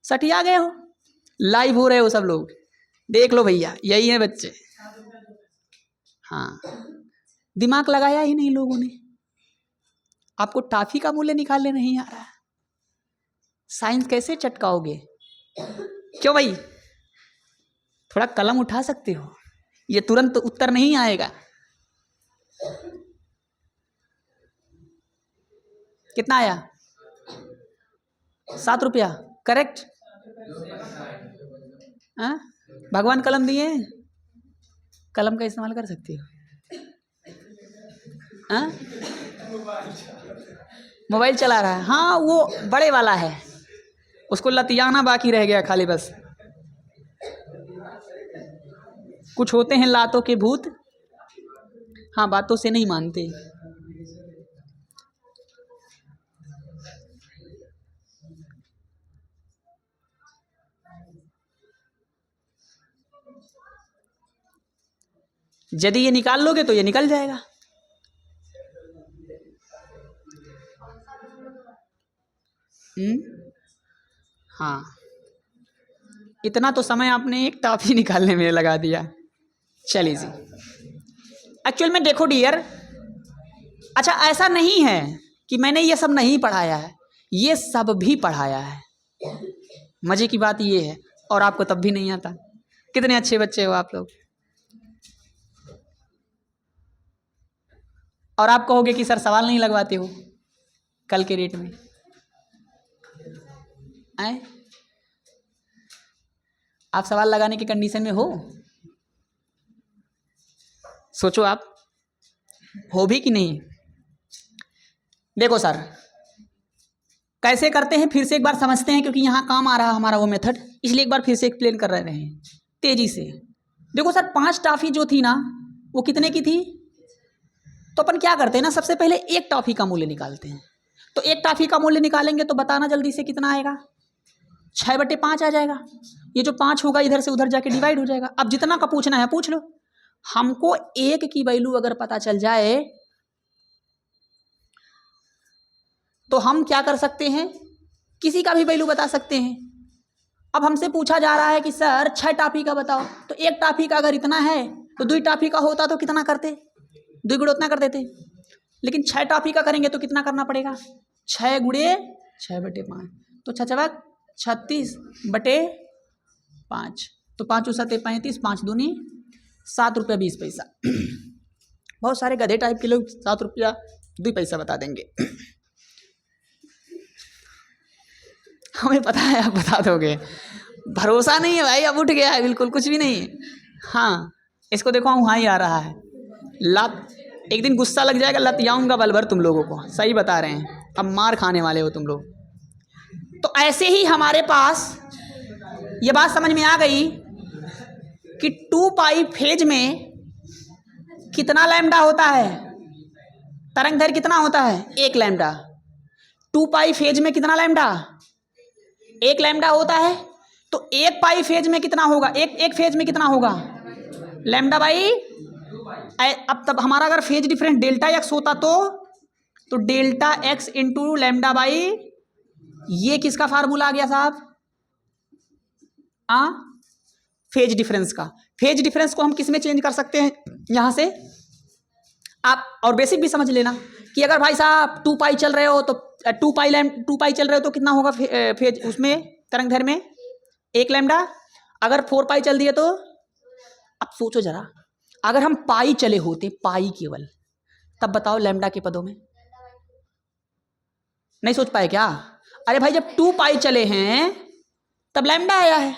Speaker 1: सटिया गए हो, लाइव हो रहे हो सब लोग, देख लो भैया, यही है बच्चे। हाँ दिमाग लगाया ही नहीं लोगों ने, आपको टॉफी का मूल्य निकालने नहीं आ रहा है, साइंस कैसे चटकाओगे? क्यों भाई? थोड़ा कलम उठा सकते हो, ये तुरंत उत्तर नहीं आएगा। कितना आया? 7 रुपया करेक्ट। हाँ भगवान कलम दिए, कलम का इस्तेमाल कर सकते हो। हाँ मोबाइल चला रहा है, हाँ वो बड़े वाला है, उसको लतियाना बाकी रह गया खाली बस। कुछ होते हैं लातों के भूत, हाँ बातों से नहीं मानते। यदि ये निकाल लोगे तो ये निकल जाएगा। हाँ इतना तो समय आपने एक टॉफी निकालने में लगा दिया। चलिए जी, एक्चुअल में देखो डियर, अच्छा ऐसा नहीं है कि मैंने ये सब नहीं पढ़ाया है, ये सब भी पढ़ाया है। मजे की बात ये है, और आपको तब भी नहीं आता। कितने अच्छे बच्चे हो आप लोग। और आप कहोगे कि सर सवाल नहीं लगवाते हो कल के रेट में आए, आप सवाल लगाने की कंडीशन में हो? सोचो आप, हो भी कि नहीं? देखो सर कैसे करते हैं फिर से एक बार समझते हैं, क्योंकि यहाँ काम आ रहा है हमारा वो मेथड, इसलिए एक बार फिर से एक्सप्लेन कर रहे हैं तेजी से। देखो सर 5 टॉफी जो थी ना वो कितने की थी? तो अपन क्या करते हैं ना, सबसे पहले एक टॉफी का मूल्य निकालते हैं। तो एक टॉफी का मूल्य निकालेंगे तो बताना जल्दी से कितना आएगा? 6/5 आ जाएगा। ये जो 5 होगा इधर से उधर जाके डिवाइड हो जाएगा। अब जितना का पूछना है पूछ लो। हमको एक की वैल्यू अगर पता चल जाए तो हम क्या कर सकते हैं, किसी का भी वैल्यू बता सकते हैं। अब हमसे पूछा जा रहा है कि सर 6 टॉफी का बताओ, तो एक टॉफी का अगर इतना है तो 2 टॉफी का होता तो कितना करते? 2 गुणे उतना कर देते। लेकिन 6 टॉफी का करेंगे तो कितना करना पड़ेगा? 6 गुणे 6/5, तो 6×6 36/5, तो 5 × 7 = 35, 5 दूनी 7 रुपया 20 पैसा। बहुत सारे गधे टाइप के लोग 7 रुपया 2 पैसा बता देंगे। हमें पता है आप बता दोगे, भरोसा नहीं है भाई, अब उठ गया है बिल्कुल कुछ भी नहीं। हाँ इसको देखो वहाँ ही आ रहा है, लत एक दिन गुस्सा लग जाएगा, लत जाऊंगा बल भर तुम लोगों को, सही बता रहे हैं, अब मार खाने वाले हो तुम लोग। तो ऐसे ही हमारे पास ये बात समझ में आ गई कि 2 फेज में कितना लैम्डा होता है, तरंग दैर्घ्य कितना होता है? 1 लैम्डा। 2 फेज में कितना लैम्डा? 1 लैम्डा होता है। तो 1 फेज में कितना होगा? एक फेज में कितना होगा? लैम्डा बाई, अब तब हमारा अगर फेज डिफरेंस डेल्टा एक्स होता तो delta x into lambda by, ये किसका फार्मूला आ गया साहब? फेज डिफरेंस का। फेज डिफरेंस को हम किस में चेंज कर सकते हैं? यहां से आप और बेसिक भी समझ लेना कि अगर भाई साहब 2 चल रहे हो तो 2 चल रहे हो तो कितना होगा फेज उसमें तरंग दैर्घ्य में? 1 लैम्डा। अगर 4 चल दिए तो अब सोचो जरा, अगर हम पाई चले होते, पाई केवल, तब बताओ लैम्डा के पदों में? नहीं सोच पाए क्या? अरे भाई जब 2 चले हैं तब लैम्डा आया है,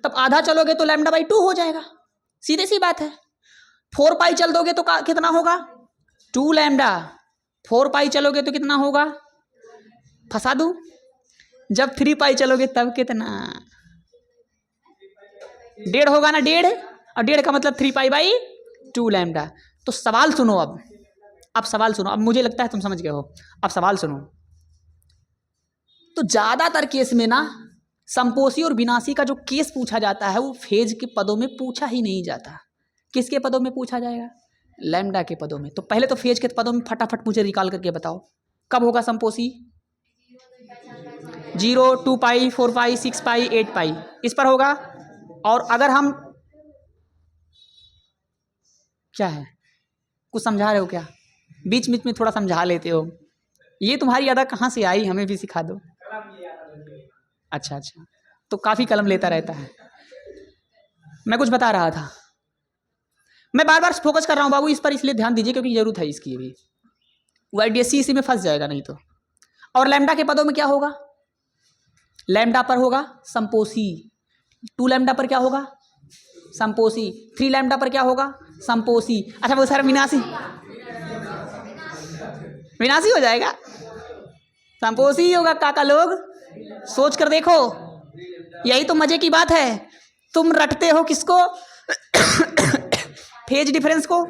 Speaker 1: तब आधा चलोगे तो लैम्डा बाई 2 हो जाएगा, सीधे सी बात है। 4 चल दोगे तो कितना होगा? 2 लैम्डा। 4 चलोगे तो कितना होगा? फंसा दूं? जब 3 चलोगे तब कितना? 1.5 होगा ना, 1.5, और 1.5 का मतलब 3π/2 लैम्डा। तो सवाल सुनो, अब सवाल सुनो, अब मुझे लगता है तुम समझ गए हो, अब सवाल सुनो। तो ज्यादातर केस में ना संपोषी और विनाशी का जो केस पूछा जाता है वो फेज के पदों में पूछा ही नहीं जाता। किसके पदों में पूछा जाएगा? लैम्डा के पदों में। तो पहले तो फेज के पदों में फटाफट मुझे निकाल करके बताओ कब होगा संपोषी? 0, 2π, 4π, 6π, 8π, इस पर होगा। और अगर हम, क्या है, कुछ समझा रहे हो क्या? बीच बीच में थोड़ा समझा लेते हो, ये तुम्हारी अदा कहाँ से आई, हमें भी सिखा दो। अच्छा, तो काफ़ी कलम लेता रहता है। मैं कुछ बता रहा था, मैं बार बार फोकस कर रहा हूँ बाबू इस पर, इसलिए ध्यान दीजिए क्योंकि जरूरत है इसकी भी। YDSC इसी में फंस जाएगा नहीं तो। और लैम्डा के पदों में क्या होगा? लैम्डा पर होगा संपोषी। 2 लैम्डा पर क्या होगा? संपोषी। 3 लैम्डा पर क्या होगा? संपोषी। अच्छा वो सर विनाशी, विनाशी हो जाएगा, संपोषी ही होगा। काका लोग सोच कर देखो, यही तो मजे की बात है। तुम रटते हो किसको? फेज डिफरेंस को,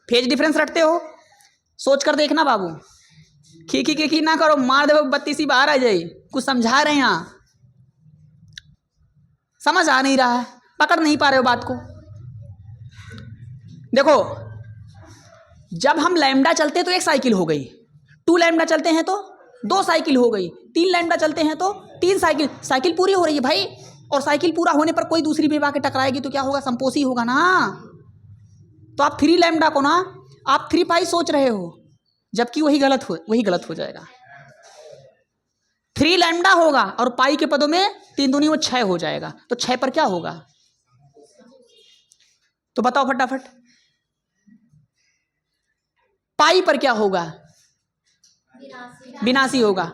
Speaker 1: फेज डिफरेंस रटते हो। सोच कर देखना बाबू, खी ना करो, मार दे 32 बाहर आ जाए। कुछ समझा रहे हैं यहाँ, समझ आ नहीं रहा है, पकड़ नहीं पा रहे हो बात को। देखो जब हम लैम्डा चलते हैं तो 1 साइकिल हो गई, 2 लैम्डा चलते हैं तो 2 साइकिल हो गई, 3 लैम्डा चलते हैं तो 3 साइकिल, साइकिल पूरी हो रही है भाई। और साइकिल पूरा होने पर कोई दूसरी वेव आके टकराएगी तो क्या होगा? संपोषी होगा ना। तो आप 3 लैम्डा को ना आप 3π सोच रहे हो, जबकि वही गलत हो जाएगा। 3 लैम्डा होगा और पाई के पदों में 3 दूनी वो 6 हो जाएगा। तो 6 पर क्या होगा? तो बताओ फटाफट। पाई पर क्या होगा? बिनासी होगा।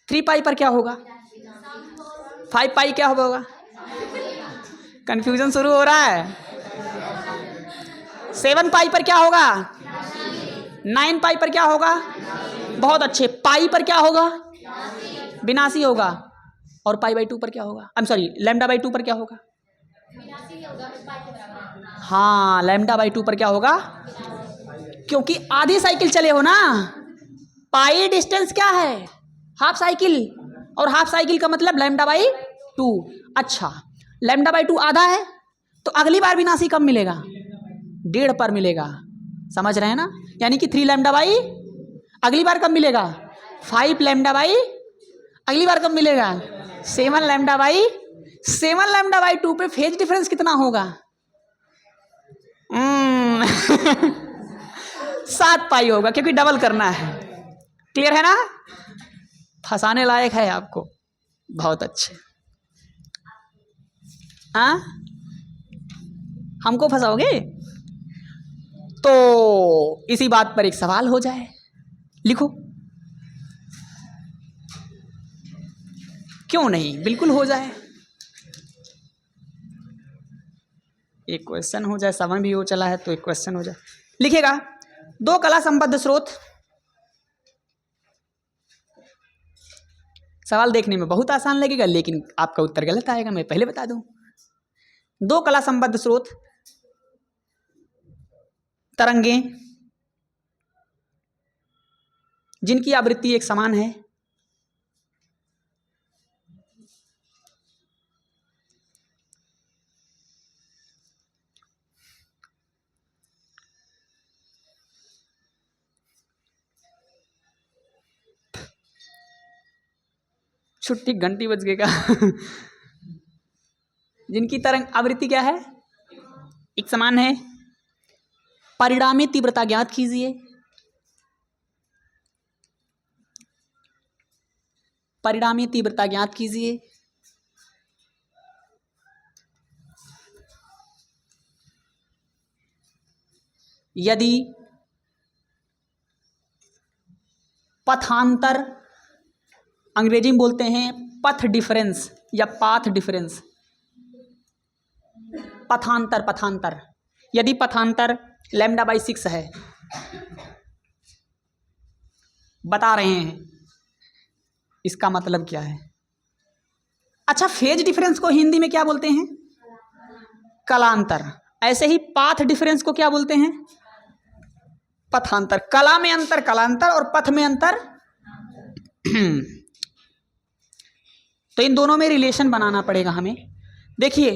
Speaker 1: 3 पाई पर क्या होगा? 5 पाई क्या होगा? कंफ्यूजन शुरू हो रहा है। 7 पाई पर क्या होगा? 9 पाई पर क्या होगा? बहुत अच्छे। पाई पर क्या होगा? बिनासी होगा। और पाई बाई 2 पर क्या होगा? I am sorry, lambda by 2 पर क्या होगा? हाँ, लैम्डा बाई 2 पर क्या होगा? क्योंकि आधी साइकिल चले हो ना। पाई डिस्टेंस क्या है? हाफ साइकिल, और हाफ साइकिल का मतलब लैम्डा बाई 2। अच्छा, लैम्डा बाई 2 आधा है, तो अगली बार विनाशी कब मिलेगा? 1.5 पर मिलेगा। समझ रहे हैं ना? यानी कि 3 लैम्डा बाई अगली बार कब मिलेगा? 5 लैम्डा बाई अगली बार कब मिलेगा? 7 लैम्डा बाई 7 लैम्डा बाई 2 पे फेज डिफरेंस कितना होगा? 7 पाई होगा, क्योंकि डबल करना है। क्लियर है ना? फंसाने लायक है आपको। बहुत अच्छे। हाँ, हमको फंसाओगे तो इसी बात पर एक सवाल हो जाए, लिखो। क्यों नहीं, बिल्कुल हो जाए। एक क्वेश्चन हो जाए, समय भी हो चला है तो एक क्वेश्चन हो जाए। लिखेगा, 2 कला संबद्ध स्रोत। सवाल देखने में बहुत आसान लगेगा, लेकिन आपका उत्तर गलत आएगा, मैं पहले बता दूं। 2 कला संबद्ध स्रोत, तरंगें जिनकी आवृत्ति एक समान है, छुट्टी घंटी बज गएगा। जिनकी तरंग आवृत्ति क्या है? एक समान है। परिणामी तीव्रता ज्ञात कीजिए। परिणामी तीव्रता ज्ञात कीजिए। यदि पथांतर, अंग्रेजी में बोलते हैं पथ डिफरेंस या पाथ डिफरेंस, पथांतर, यदि पथांतर लैम्डा बाई 6 है, बता रहे हैं, इसका मतलब क्या है? अच्छा, फेज डिफरेंस को हिंदी में क्या बोलते हैं? कलांतर। ऐसे ही पाथ डिफरेंस को क्या बोलते हैं? पथांतर। कला में अंतर कलांतर और पथ में अंतर। तो इन दोनों में रिलेशन बनाना पड़ेगा हमें। देखिए,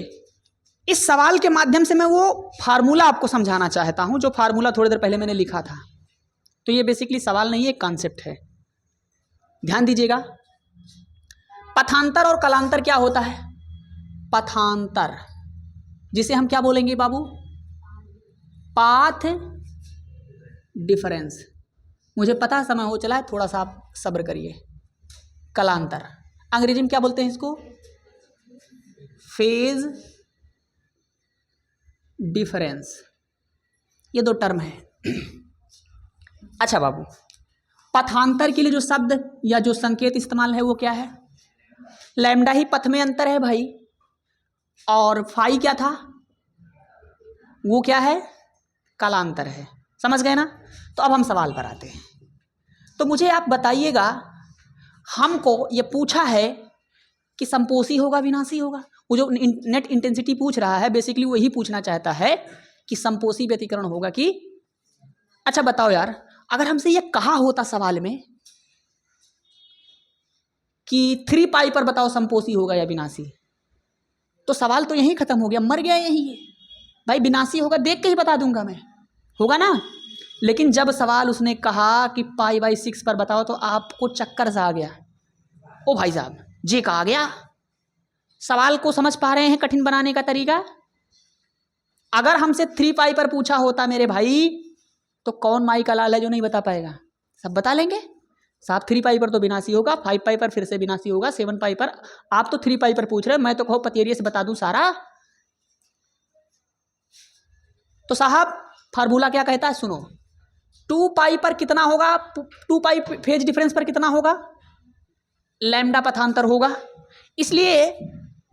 Speaker 1: इस सवाल के माध्यम से मैं वो फार्मूला आपको समझाना चाहता हूं, जो फार्मूला थोड़ी देर पहले मैंने लिखा था। तो ये बेसिकली सवाल नहीं है, एक कॉन्सेप्ट है। ध्यान दीजिएगा। पथांतर और कलांतर क्या होता है? पथांतर, जिसे हम क्या बोलेंगे बाबू? Path difference. मुझे पता समय हो चला है, थोड़ा सा आप सब्र करिए। कलांतर, अंग्रेजी में क्या बोलते हैं इसको? Phase difference. ये 2 टर्म है। अच्छा बाबू, पथांतर के लिए जो शब्द या जो संकेत इस्तेमाल है वो क्या है? लैम्डा ही पथ में अंतर है भाई, और फाई क्या था? वो क्या है? कालांतर है। समझ गए ना? तो अब हम सवाल पर आते हैं। तो मुझे आप बताइएगा, हमको ये पूछा है कि संपोषी होगा विनाशी होगा। वो जो नेट इंटेंसिटी पूछ रहा है, बेसिकली वही पूछना चाहता है कि संपोषी व्यतिकरण होगा कि। अच्छा बताओ यार, अगर हमसे ये कहा होता सवाल में कि 3 पाई पर बताओ संपोषी होगा या विनाशी, तो सवाल तो यहीं खत्म हो गया, मर गया यहीं। भाई विनाशी होगा देख के ही बता दूंगा मैं, होगा ना। लेकिन जब सवाल उसने कहा कि पाई बाई 6 पर बताओ, तो आपको चक्कर सा आ गया। ओ भाई साहब, जे कहा गया। सवाल को समझ पा रहे हैं कठिन बनाने का तरीका? अगर हमसे 3 पाई पर पूछा होता मेरे भाई, तो कौन माई का लाल है जो नहीं बता पाएगा? सब बता लेंगे साहब। 3 पाई पर तो विनाशी होगा, 5 पाई पर फिर से विनाशी होगा, 7 पाई पर। आप तो 3 पाई पर पूछ रहे हो, मैं तो कहो पतेरिये से बता दूं सारा। तो साहब फार्मूला क्या कहता है, सुनो। 2 पाई पर कितना होगा, 2 पाई फेज डिफरेंस पर कितना होगा, लैम्डा पथांतर होगा। इसलिए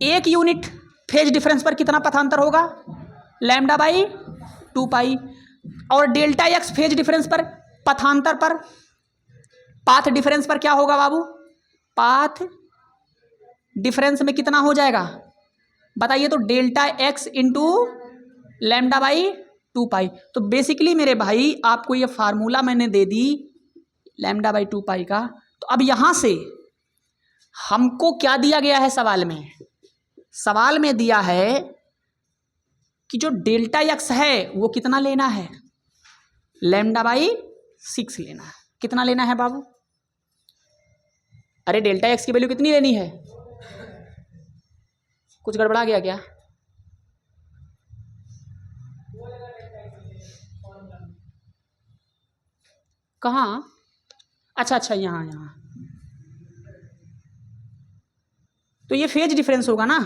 Speaker 1: 1 यूनिट फेज डिफरेंस पर कितना पथांतर होगा, लैम्डा बाई 2 पाई। और डेल्टा एक्स फेज डिफरेंस पर, पथांतर पर, पाथ डिफरेंस पर क्या होगा बाबू, पाथ डिफरेंस में कितना हो जाएगा बताइए, तो delta x into lambda by 2 पाई। तो बेसिकली मेरे भाई आपको ये फार्मूला मैंने दे दी लैम्डा बाई 2 पाई का। तो अब यहां से हमको क्या दिया गया है सवाल में, सवाल में दिया है कि जो डेल्टा एक्स है वो कितना लेना है, लैम्डा बाई 6 लेना है। कितना लेना है बाबू, अरे डेल्टा एक्स की वैल्यू कितनी लेनी है, कुछ गड़बड़ा गया क्या, कहाँ, अच्छा यहाँ यहाँ, तो ये फेज डिफरेंस होगा ना,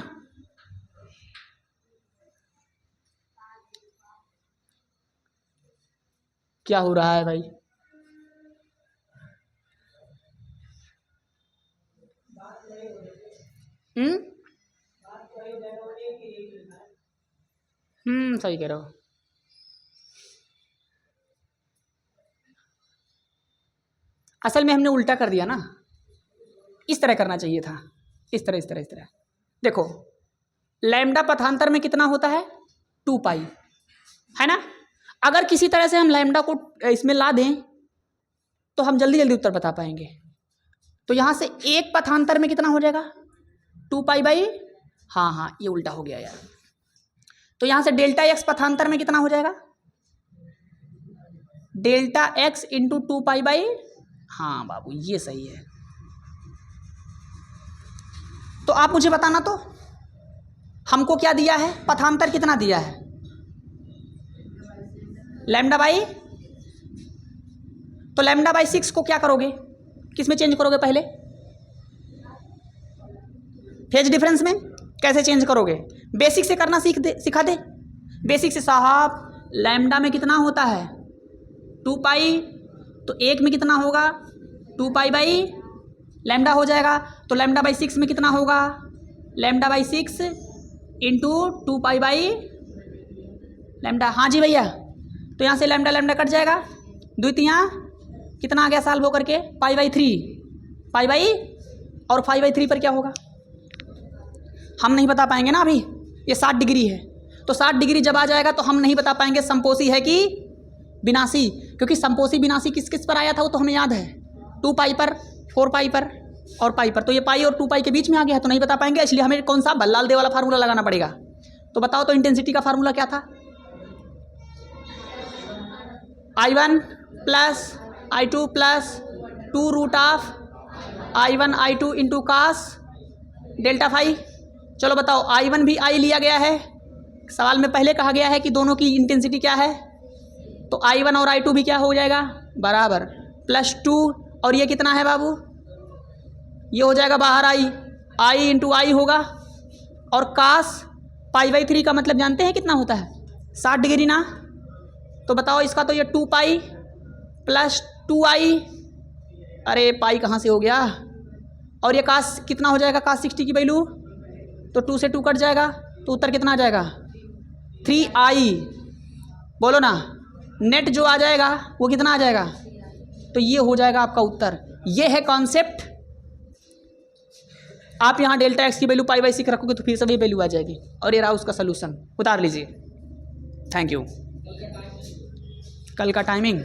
Speaker 1: क्या हो रहा है भाई, सही कह रहे हो। असल में हमने उल्टा कर दिया ना, इस तरह करना चाहिए था, इस तरह। देखो लैम्डा पथांतर में कितना होता है 2 पाई, है ना। अगर किसी तरह से हम लैम्डा को इसमें ला दें तो हम जल्दी जल्दी उत्तर बता पाएंगे। तो यहाँ से एक पथांतर में कितना हो जाएगा 2 पाई बाई, हाँ ये उल्टा हो गया यार। तो यहाँ से डेल्टा एक्स पथांतर में कितना हो जाएगा, delta x into 2 pi by, हाँ बाबू ये सही है। तो आप मुझे बताना तो हमको क्या दिया है, पथांतर कितना दिया है, लैम्डा बाई, तो लैम्डा बाई 6 को क्या करोगे, किस में चेंज करोगे, पहले फेज डिफरेंस में। कैसे चेंज करोगे, बेसिक से करना सिखा दे। बेसिक से साहब लैम्डा में कितना होता है 2 पाई, तो एक में कितना होगा 2 पाई बाई लैम्डा हो जाएगा। तो लैम्डा बाई 6 में कितना होगा, lambda by 6 into 2 pi by lambda, हाँ जी भैया। तो यहाँ से लैम्डा लैम्डा कट जाएगा, द्वितीयाँ कितना आ गया साल वो करके, पाई बाई 3, पाई बाई, और 5/3 पर क्या होगा हम नहीं बता पाएंगे ना अभी, ये 60 डिग्री है। तो 60 डिग्री जब आ जाएगा तो हम नहीं बता पाएंगे समपोसी है कि विनाशी, क्योंकि समपोसी विनाशी किस किस पर आया था वो तो हमें याद है, 2 पाई पर, 4 पाई पर और पाई पर। तो ये पाई और 2 पाई के बीच में आ गया है तो नहीं बता पाएंगे, इसलिए हमें कौन सा बल्लाल दे वाला फार्मूला लगाना पड़ेगा। तो बताओ तो इंटेंसिटी का फार्मूला क्या था, I1 plus I2 plus 2 root of I1 I2 into cos delta phi. चलो बताओ I1 भी I लिया गया है, सवाल में पहले कहा गया है कि दोनों की इंटेंसिटी क्या है, तो I1 और I2 भी क्या हो जाएगा बराबर, प्लस 2 और ये कितना है बाबू, ये हो जाएगा बाहर I इंटू आई होगा, और कास पाई/3 का मतलब जानते हैं कितना होता है 60 डिग्री ना। तो बताओ इसका, तो ये 2 पाई प्लस 2i, अरे पाई कहाँ से हो गया, और ये कास कितना हो जाएगा, कास 60 की वैल्यू, तो 2 से 2 कट जाएगा, तो उत्तर कितना आ जाएगा 3i। बोलो ना, नेट जो आ जाएगा वो कितना आ जाएगा, तो ये हो जाएगा आपका उत्तर। ये है कॉन्सेप्ट। आप यहाँ डेल्टा एक्स की वैल्यू पाई/6 रखोगे तो फिर सभी वैल्यू आ जाएगी, और ये रहा उसका सोल्यूशन, उतार लीजिए। Thank you. कल का टाइमिंग